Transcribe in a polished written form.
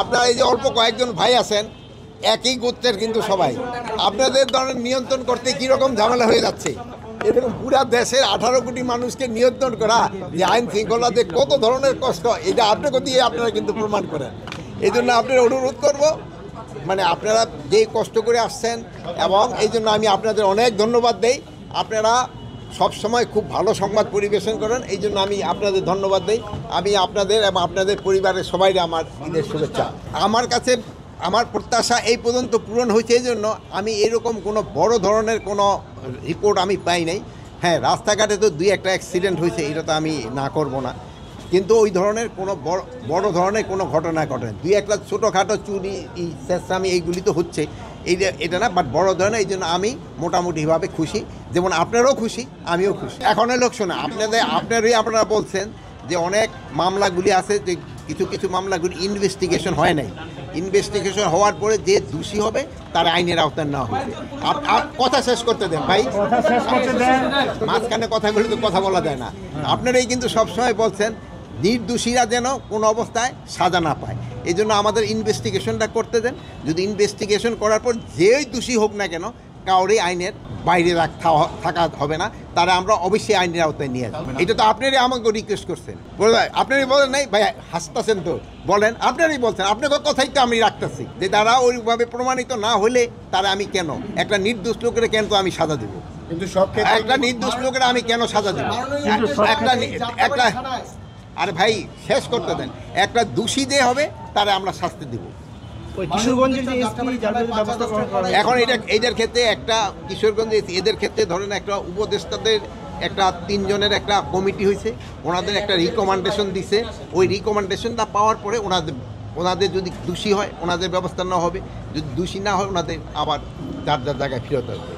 আপনারা এই যে অল্প কয়েকজন ভাই আছেন, একই গোত্রের কিন্তু সবাই, আপনাদের ধরনের নিয়ন্ত্রণ করতে কীরকম ঝামেলা হয়ে যাচ্ছে। এরকম পুরা দেশের 18 কোটি মানুষকে নিয়ন্ত্রণ করা যে আইন শৃঙ্খলাতে কত ধরনের কষ্ট, এটা আপনাকে দিয়ে আপনারা কিন্তু প্রমাণ করেন। এই জন্য আপনারা অনুরোধ করব, মানে আপনারা যেই কষ্ট করে আসছেন, এবং এই জন্য আমি আপনাদের অনেক ধন্যবাদ দেই। আপনারা সবসময় খুব ভালো সংবাদ পরিবেশন করেন, এই জন্য আমি আপনাদের ধন্যবাদ দিই। আমি আপনাদের এবং আপনাদের পরিবারের সবাইকে আমার ঈদের শুভেচ্ছা। আমার কাছে আমার প্রত্যাশা এই পর্যন্ত পূরণ হয়েছে, এই জন্য আমি এরকম কোনো বড় ধরনের কোনো রিপোর্ট আমি পাই নাই। হ্যাঁ, রাস্তাঘাটে তো 2-1টা অ্যাক্সিডেন্ট হয়েছে, এটা তো আমি না করব না, কিন্তু ওই ধরনের কোনো বড় ধরনের কোনো ঘটনা ঘটে না। 2-1টা ছোটোখাটো চুরি চেষ্টামি এইগুলি তো হচ্ছে, এটা না, বাট বড় ধরনের। এই জন্য আমি মোটামুটিভাবে খুশি, যেমন আপনারাও খুশি, আমিও খুশি। এখন লোক শোনা আপনারা বলছেন যে অনেক মামলাগুলি আছে, যে কিছু মামলাগুলি ইনভেস্টিগেশন হয় নাই। ইনভেস্টিগেশন হওয়ার পরে যে দোষী হবে তার আইনের আওতায় নেওয়া হবে। কথা শেষ করতে দেন ভাই, মাঝখানে কথাগুলি তো কথা বলা যায় না। আপনারাই কিন্তু সবসময় বলছেন নির্দোষীরা যেন কোনো অবস্থায় সাজা না পায়, এই জন্য আমাদের ইনভেস্টিগেশনটা করতে দেন। যদি ইনভেস্টিগেশন করার পর যেই দোষী হোক না কেন, কাউরে আইনের বাইরে থাকা হবে না, তারা আমরা অবশ্যই আইনের আওতায় নিয়ে আসবো। এটা তো আপনারই আমাকে রিকোয়েস্ট করছেন, আপনারই বলেন নাই ভাই, হাসতেছেন তো, বলেন আপনারই বলছেন, আপনার কথাই তো আমি রাখতেছি যে তারা ওইভাবে প্রমাণিত না হলে তারা আমি কেন একটা নির্দোষ লোকের কেন তো আমি সাজা দেবো, কিন্তু সব ক্ষেত্রে একটা নির্দোষ লোকের আমি কেন সাজা দেবো? একটা আরে ভাই শেষ করতে দেন। একটা দোষী যে হবে তারা আমরা শাস্তি দেবো। এখন এদের ক্ষেত্রে একটা কিশোরগঞ্জে এদের ক্ষেত্রে ধরেন একটা উপদেষ্টাদের একটা 3 জনের একটা কমিটি হয়েছে, ওনাদের একটা রিকমেন্ডেশন দিছে। ওই রিকমেন্ডেশনটা পাওয়ার পরে ওনাদের যদি দোষী হয় ওনাদের ব্যবস্থা নেওয়া হবে, যদি দোষী না হয় ওনাদের আবার যার জায়গায় ফেরত হবে।